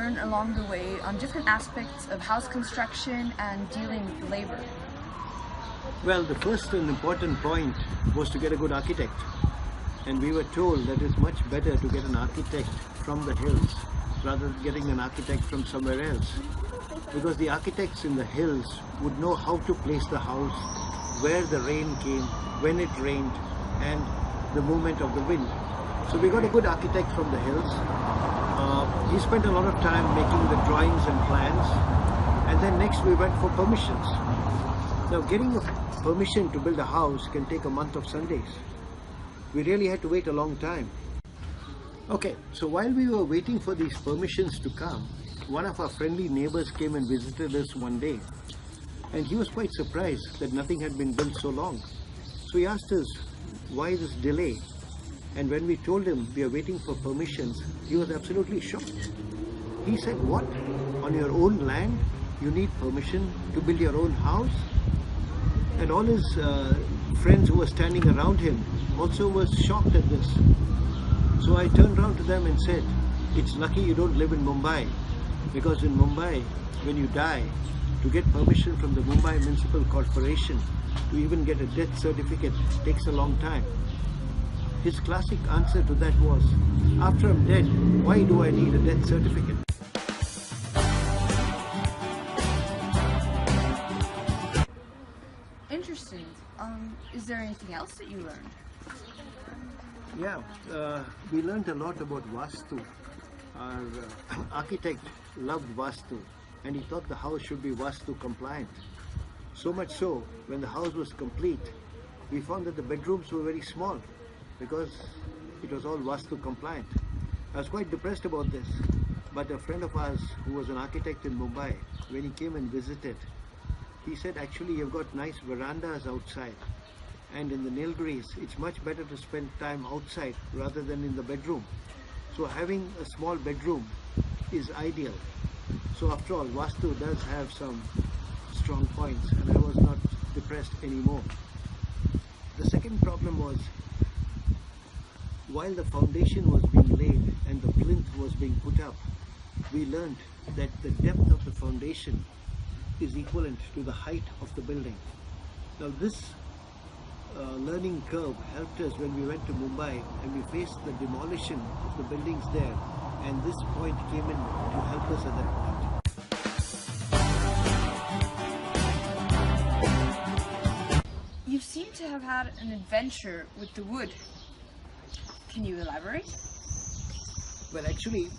learn along the way on different aspects of house construction and dealing with labor? Well, the first and important point was to get a good architect. And we were told that it's much better to get an architect from the hills rather than getting an architect from somewhere else. Because the architects in the hills would know how to place the house, where the rain came, when it rained, and the movement of the wind. So we got a good architect from the hills. He spent a lot of time making the drawings and plans. And then next we went for permissions. Now getting a permission to build a house can take a month of Sundays. We really had to wait a long time. Okay, so while we were waiting for these permissions to come, one of our friendly neighbors came and visited us one day. And he was quite surprised that nothing had been built so long. So he asked us, why this delay? And when we told him we are waiting for permissions, he was absolutely shocked. He said, what? On your own land, you need permission to build your own house? And all his friends who were standing around him also was shocked at this. So I turned around to them and said, it's lucky you don't live in Mumbai, because in Mumbai, when you die, to get permission from the Mumbai Municipal Corporation to even get a death certificate takes a long time. His classic answer to that was, after I'm dead, why do I need a death certificate? Interesting. Is there anything else that you learned? Yeah, we learned a lot about Vastu. Our architect loved Vastu, and he thought the house should be Vastu compliant. So much so, when the house was complete, we found that the bedrooms were very small because it was all Vastu compliant. I was quite depressed about this, but a friend of ours who was an architect in Mumbai, when he came and visited, he said, actually you've got nice verandas outside, and in the Nilgiris it's much better to spend time outside rather than in the bedroom. So having a small bedroom is ideal. So after all, Vastu does have some strong points, and I was not depressed anymore. The second problem was, while the foundation was being laid and the plinth was being put up, we learned that the depth of the foundation is equivalent to the height of the building. Now this learning curve helped us when we went to Mumbai and we faced the demolition of the buildings there, and this point came in to help us at that point. You seem to have had an adventure with the wood. Can you elaborate? Well, actually,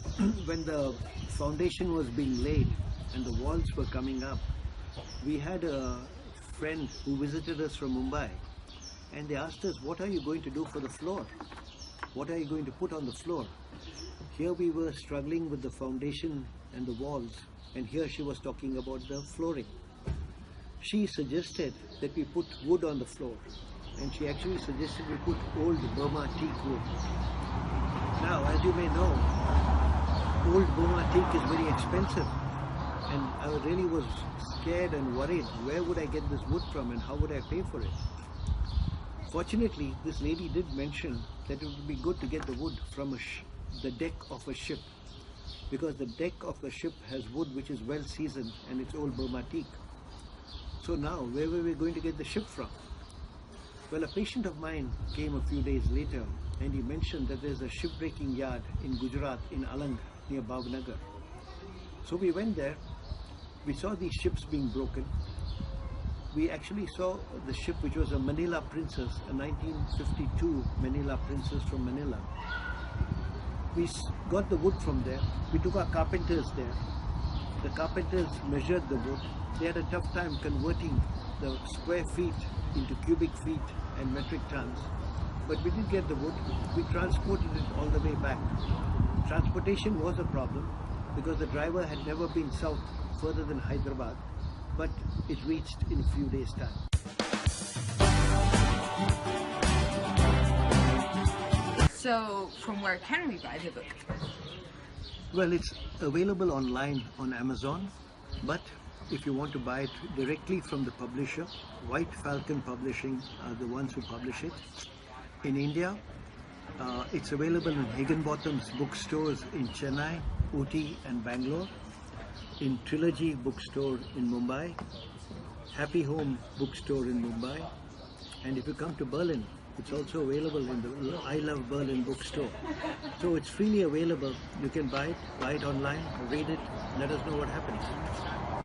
when the foundation was being laid and the walls were coming up, we had a friend who visited us from Mumbai, and they asked us, what are you going to do for the floor? What are you going to put on the floor? Here we were struggling with the foundation and the walls, and here she was talking about the flooring. She suggested that we put wood on the floor, and she actually suggested we put old Burma teak wood. Now, as you may know, old Burma teak is very expensive, and I really was scared and worried, where would I get this wood from and how would I pay for it? Fortunately, this lady did mention that it would be good to get the wood from the deck of a ship, because the deck of the ship has wood which is well seasoned and it's old Burma teak. So now, where were we going to get the ship from? Well, a patient of mine came a few days later and he mentioned that there's a shipbreaking yard in Gujarat, in Alang, near Bhavnagar. So we went there, we saw these ships being broken. We actually saw the ship which was a Manila Princess, a 1952 Manila Princess from Manila. We got the wood from there, we took our carpenters there. The carpenters measured the wood. They had a tough time converting the square feet into cubic feet and metric tons. But we did get the wood. We transported it all the way back. Transportation was a problem because the driver had never been south further than Hyderabad, but it reached in a few days' time. So, from where can we buy the book? Well, it's available online on Amazon, but if you want to buy it directly from the publisher, White Falcon Publishing are the ones who publish it. In India, It's available in Higginbotham's bookstores in Chennai, Ooty and Bangalore, in Trilogy bookstore in Mumbai, Happy Home bookstore in Mumbai, and if you come to Berlin, it's also available in the I Love Berlin bookstore. So it's freely available. You can buy it online, read it, let us know what happens.